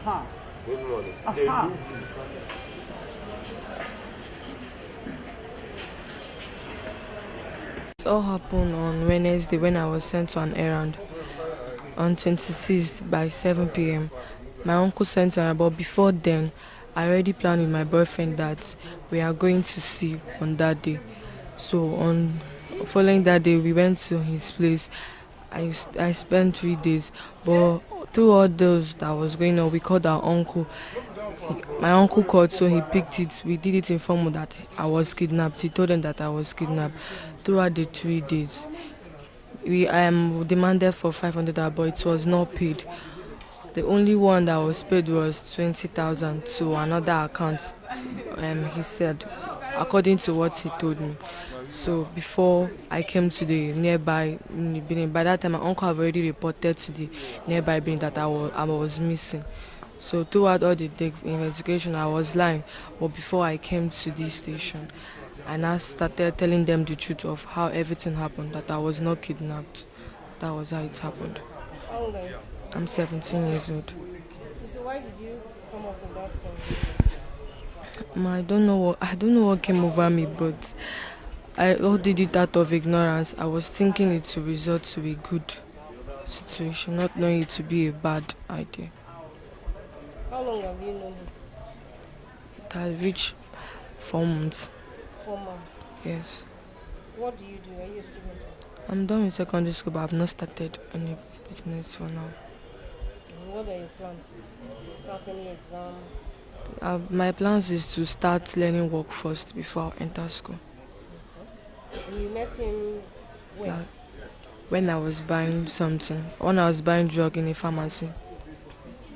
Aha. It all happened on Wednesday when I was sent to an errand on 26th by 7 p.m. My uncle sent her, but before then, I already planned with my boyfriend that we are going to see on that day. So on following that day, we went to his place. I spent 3 days, but through all those that was going on, we called our uncle. My uncle called, so he picked it. We did it in form that I was kidnapped. He told them that I was kidnapped throughout the 3 days. We demanded for 500, but it was not paid. The only one that was paid was 20,000 to another account. He said, according to what he told me. So before I came to the nearby building, by that time my uncle had already reported to the nearby building that I was missing. So throughout all the investigation, I was lying. But before I came to this station, I now started telling them the truth of how everything happened, that I was not kidnapped. That was how it happened. How old are you? I'm 17 years old. So why did you come up with that I don't know what came over me, but I all did it out of ignorance. I was thinking it to result to a good situation, not knowing it to be a bad idea. How long have you known him? It has reached 4 months. 4 months. Yes. What do you do? Are you a student? I'm done with secondary school, but I've not started any business for now. And what are your plans? Start any exam? My plans is to start learning work first before I enter school. And you met him when? Like, when I was buying something, when I was buying drug in a pharmacy.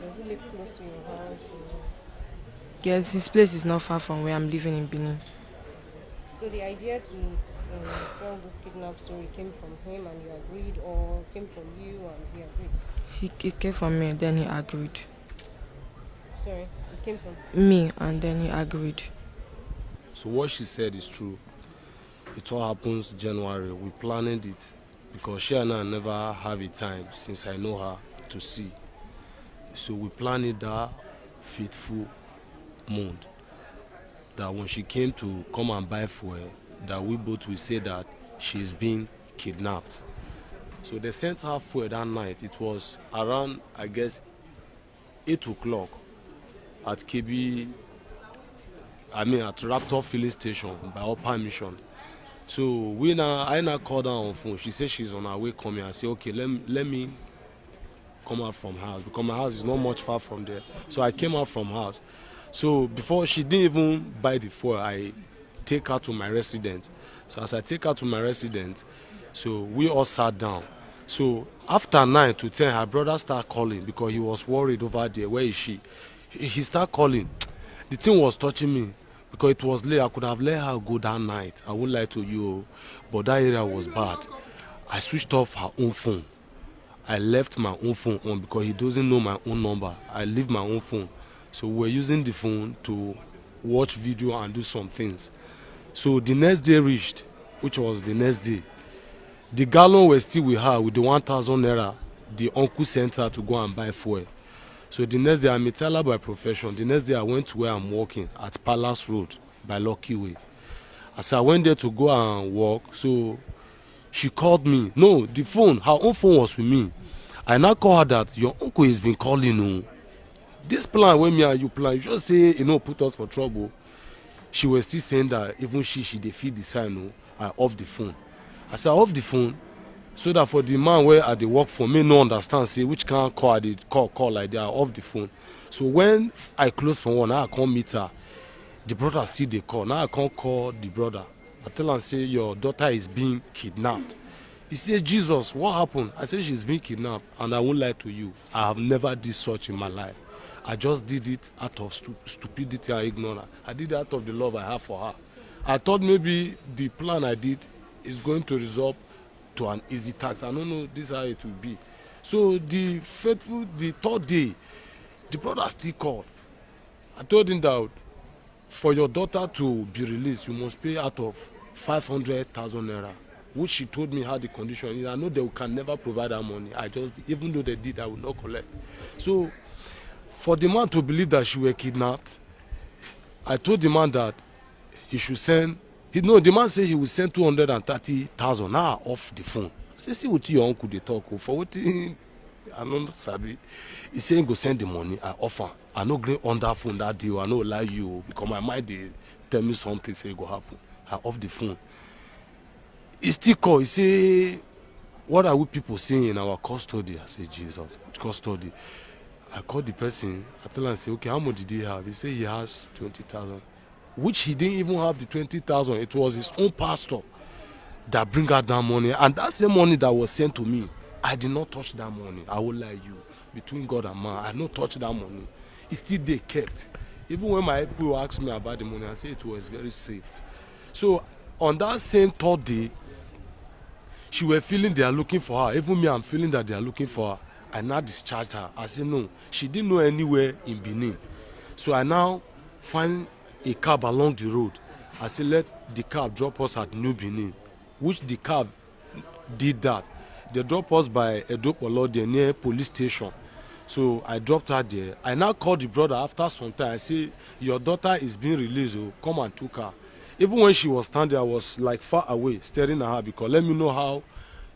Does he live close to your house? Yes, his place is not far from where I'm living in Benin. So the idea to sell this kidnap story came from him and you agreed, or came from you and he agreed? He came from me and then he agreed. Sorry, it came from Me and then he agreed. So what she said is true. It all happens January. We planned it because she and I never have a time since I know her to see. So we planned it that faithful month. That when she came to come and buy fuel, that we both will say that she is being kidnapped. So they sent her fuel that night. It was around, I guess, 8 o'clock at KB, at Raptor filling station by our permission. So I now called her on phone. She said she's on her way coming. I said, okay, let me come out from house because my house is not much far from there. So I came out from house. So before she didn't even buy the fuel, I take her to my residence. So as I take her to my residence, so we all sat down. So after 9 to 10, her brother started calling because he was worried over there. Where is she? He started calling. The thing was touching me because it was late. I could have let her go that night. I won't lie to you, but that area was bad. I switched off her own phone. I left my own phone on because he doesn't know my own number. I leave my own phone. So we're using the phone to watch video and do some things. So the next day reached, which was the next day. The gallon was still with her with the 1,000 naira. The uncle sent her to go and buy fuel. So the next day, I'm a teller by profession. The next day, I went to where I'm working at Palace Road by Lucky Way. As I went there to go and work, so she called me. No, the phone, her own phone was with me. I now call her that your uncle has been calling you. This plan, when me and you plan, you just say, put us for trouble. She was still saying that even she dey feel the sign, I off the phone. I said, I off the phone so that for the man where I dey work for me no understand, say which kind of call I dey call like that, I off the phone. So when I close from one, now I come meet her. The brother still dey call. Now I can't call the brother. I tell her, say, your daughter is being kidnapped. He said, Jesus, what happened? I said, she's being kidnapped. And I won't lie to you, I have never did such in my life. I just did it out of stupidity and ignorance. I did it out of the love I have for her. I thought maybe the plan I did is going to result to an easy task. I don't know this how it will be. So the third day, the brother still called. I told him that for your daughter to be released, you must pay out of 500,000 naira, which she told me how the condition is. I know they can never provide that money. Even though they did, I will not collect. So For the man to believe that she were kidnapped, I told the man that he should send. The man said he would send 230,000 now off the phone. I said, see what your uncle they talk for what I don't sabi. He said he go send the money. I offer. I no green on that phone that deal. I no lie you because my mind they tell me something say it go happen. I off the phone. He still call. He say, what are we people saying in our custody? I say, Jesus, custody. I called the person. I tell him, say, okay, how much did he have? He say he has 20,000, which he didn't even have the 20,000. It was his own pastor that bring out that money, and that same money that was sent to me, I did not touch that money. I will lie you. Between God and man, I not touch that money. It's still they kept. Even when my people ask me about the money, I say it was very safe. So on that same third day, she were feeling they are looking for her. Even me, I'm feeling that they are looking for her. I now discharged her. I said no. She didn't know anywhere in Benin. So I now find a cab along the road. I said let the cab drop us at New Benin, which the cab did that. They dropped us by Edopolo, there near police station. So I dropped her there. I now called the brother after some time. I say, your daughter is being released. Oh, come and took her. Even when she was standing, I was like far away staring at her because let me know how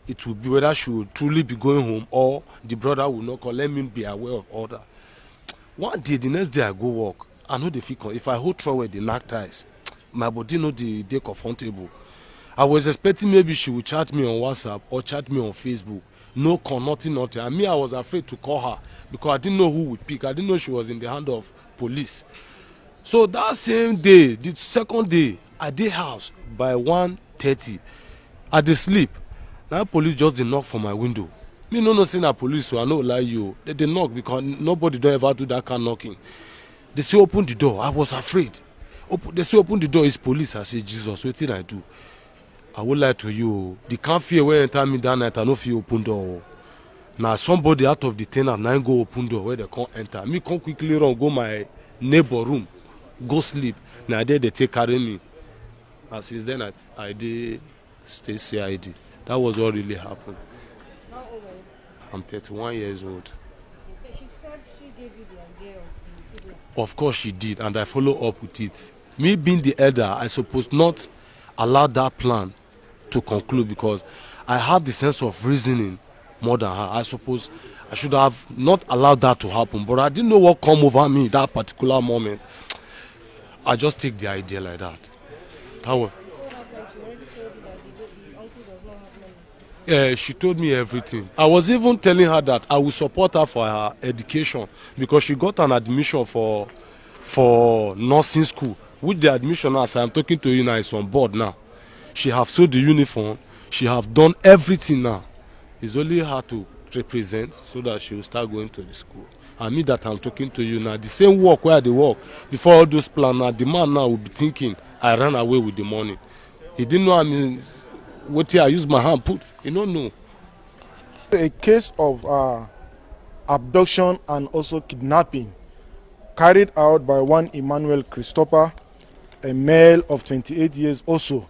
it would be, whether she would truly be going home or the brother will not call. Let me be aware of all that. One day, the next day I go work. I know the feel. If I hold trouble, the knack ties, my body know the day comfortable. I was expecting maybe she would chat me on WhatsApp or chat me on Facebook. No call, nothing. And me, I was afraid to call her because I didn't know who would pick. I didn't know she was in the hand of police. So that same day, the second day, I did house by 1:30. I did sleep. Now police just did knock for my window. Me no saying that police, so I no lie you. They knock because nobody don't ever do that kind of knocking. They say open the door. I was afraid. They say open the door. It's police. I say Jesus, what did I do? I will lie to you. The can't fear where enter me that night. I no fear open door. Now somebody out of the tenant now go open door where they can't enter. Me come quickly run go my neighbor room, go sleep. Now there they take carry me. And since then I did stay CID. That was what really happened. How old are you? I'm 31 years old. Okay, she said she gave you the idea of the kidnap. Of course she did, and I follow up with it. Me being the elder, I suppose not allow that plan to conclude because I have the sense of reasoning more than her. I suppose I should have not allowed that to happen, but I didn't know what come over me that particular moment. I just take the idea like that. How? She told me everything. I was even telling her that I will support her for her education because she got an admission for nursing school, which the admission, as I am talking to you now, is on board now. She have sold the uniform. She have done everything now. It's only her to represent so that she will start going to the school. And me that I'm talking to you now, the same work where they work, before all those plans now, the man now will be thinking, I ran away with the money. He didn't know what I use my hand put. You don't know. A case of abduction and also kidnapping carried out by one Emmanuel Christopher, a male of 28 years also,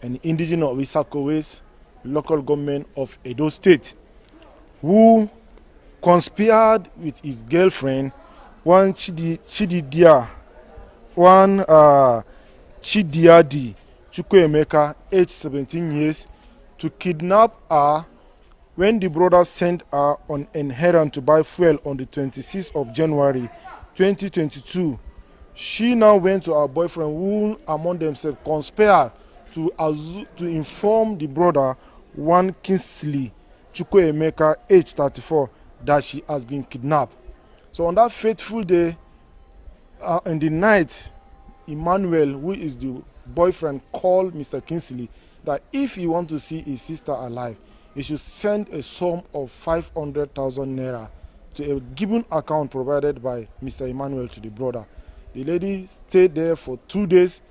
an indigenous of Isakowes, local government of Edo State, who conspired with his girlfriend, one Chidiadi Chukwuemeka, aged 17 years, to kidnap her when the brother sent her on an errand to buy fuel on the 26th of January 2022. She now went to her boyfriend, who among themselves conspired to inform the brother, one Kingsley Chukwuemeka, aged 34, that she has been kidnapped. So on that fateful day, in the night, Emmanuel, who is the boyfriend, called Mr. Kingsley that if he wants to see his sister alive, he should send a sum of 500,000 naira to a given account provided by Mr. Emmanuel to the brother. The lady stayed there for 2 days.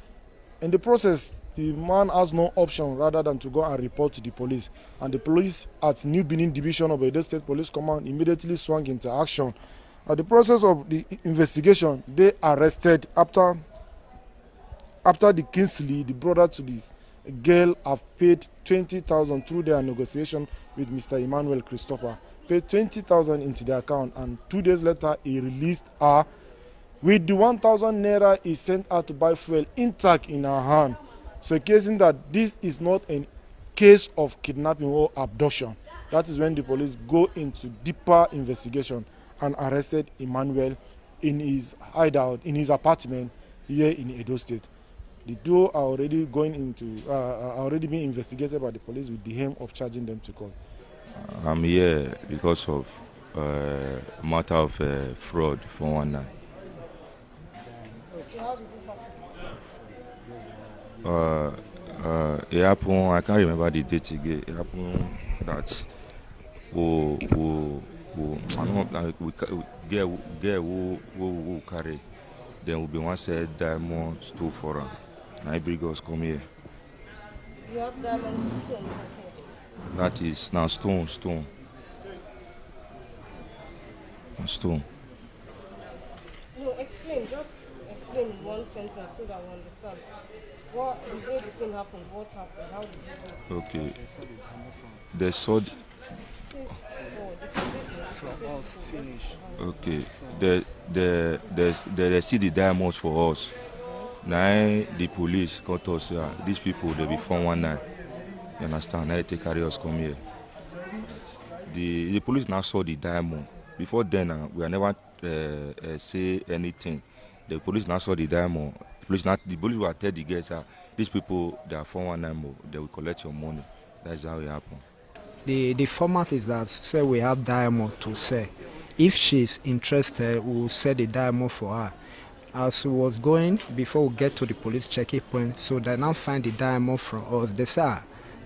In the process, the man has no option rather than to go and report to the police. And the police at New Benin Division of Edo State Police Command immediately swung into action. At the process of the investigation, they arrested after the Kingsley, the brother to this girl, have paid 20,000 through their negotiation with Mr. Emmanuel Christopher. paid 20,000 into the account, and 2 days later he released her with the 1,000 naira he sent her to buy fuel intact in her hand, suggesting that this is not a case of kidnapping or abduction. That is when the police go into deeper investigation and arrested Emmanuel in his hideout, in his apartment here in Edo State. The duo are already already being investigated by the police with the aim of charging them to court. I'm here because of matter of fraud 419. So how did this happen? It happened, I can't remember the date again. It happened that I don't know, like we get who carry. Then we be one said diamond stole for her. Now bring us come here. You have diamonds too, and you said. That is now stone. Stone. No, just explain in one sentence so that we understand. What the day the thing happened, what happened, how did you do it? Okay. They saw. Please, from us finish. Okay. They see the diamonds for us. Now the police got us. These people they be 419. You understand? Now they carry us come here. The police now saw the diamond. Before then, we never say anything. The police now saw the diamond. The police will tell the guys these people they are 419. They will collect your money. That's how it happened. The format is that say we have diamond to sell. If she's interested, we will sell the diamond for her. As we was going before we get to the police checking point, so they now find the diamond from us. They say,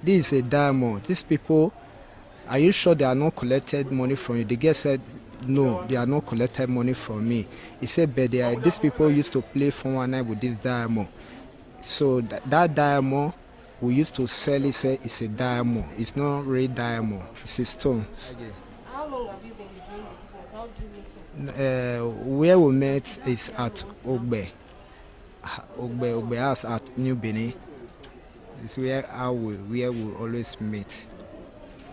this is a diamond. These people, are you sure they are not collected money from you? The girl said, no, they are not collected money from me. He said, but these people used to play 419 with this diamond. So that diamond, we used to sell it, say it's a diamond. It's not real diamond, it's a stone. How long have you been doing the business? How do you meet him? Where we met is at Ogbe House at New Benin. It's where we always meet.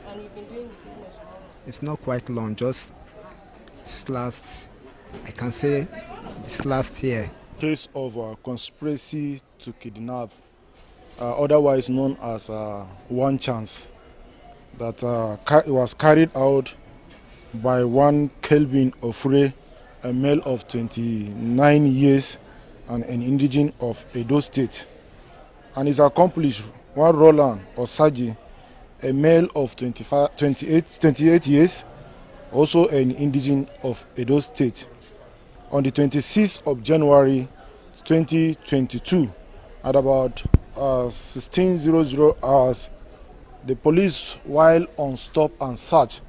And you've been doing the business for how long? It's not quite long, just I can say this last year. Case of conspiracy to kidnap, otherwise known as one chance, that was carried out by one Kelvin Ofre, a male of 29 years and an indigene of Edo State, and his accomplice, one Roland Osaji, a male of 28 years, also an indigene of Edo State. On the 26th of January 2022, at about 16:00 hours, the police, while on stop and search,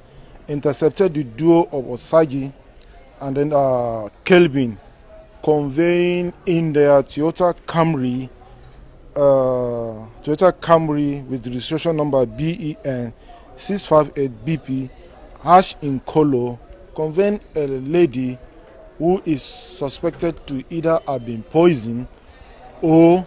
intercepted the duo of Osaji and then Kelvin, conveying in their Toyota Camry with the registration number BEN 658BP hash in color, conveying a lady who is suspected to either have been poisoned or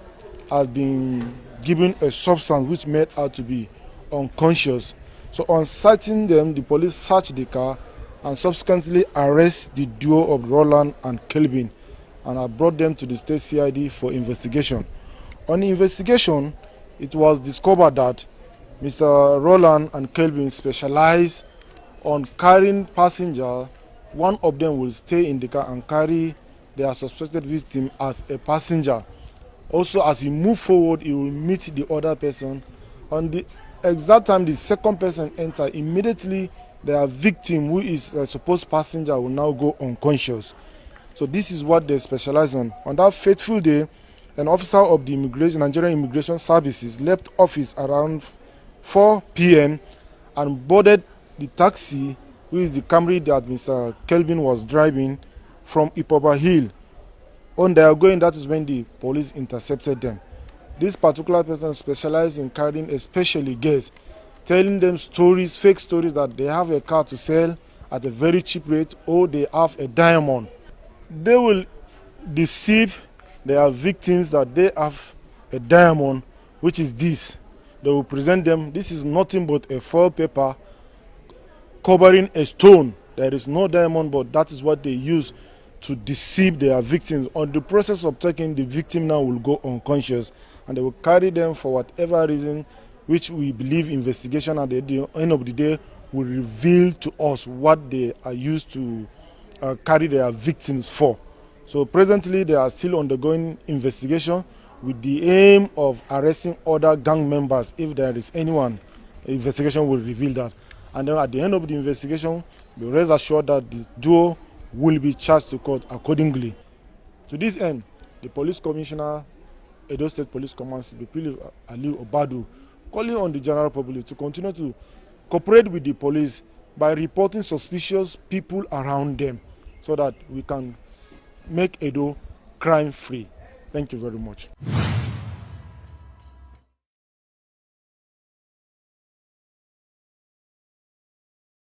has been given a substance which made her to be unconscious. So on sighting them, the police searched the car and subsequently arrest the duo of Roland and Kelvin and have brought them to the state CID for investigation. On the investigation, it was discovered that Mr. Roland and Kelvin specialize on carrying passengers. One of them will stay in the car and carry their suspected victim as a passenger. Also, as he move forward, he will meet the other person. On the exact time the second person enter, immediately their victim, who is a supposed passenger, will now go unconscious. So this is what they specialize on. On that fateful day, an officer of the Nigerian Immigration Services left office around 4 p.m. and boarded the taxi, which is the Camry that Mr. Kelvin was driving, from Ipoba Hill. On their going, that is when the police intercepted them. This particular person specialized in carrying especially guests, telling them stories, fake stories, that they have a car to sell at a very cheap rate or they have a diamond. They will deceive their victims that they have a diamond, which is this. They will present them, this is nothing but a foil paper covering a stone. There is no diamond, but that is what they use to deceive their victims. On the process of taking, the victim now will go unconscious, and they will carry them for whatever reason, which we believe investigation at the end of the day will reveal to us what they are used to carry their victims for. So presently they are still undergoing investigation with the aim of arresting other gang members if there is anyone. The investigation will reveal that. And then at the end of the investigation, be rest assured that the duo will be charged to court accordingly. To this end, the police commissioner, Edo State Police Command, CP Ali Obadu, calling on the general public to continue to cooperate with the police by reporting suspicious people around them so that we can make Edo crime-free. Thank you very much.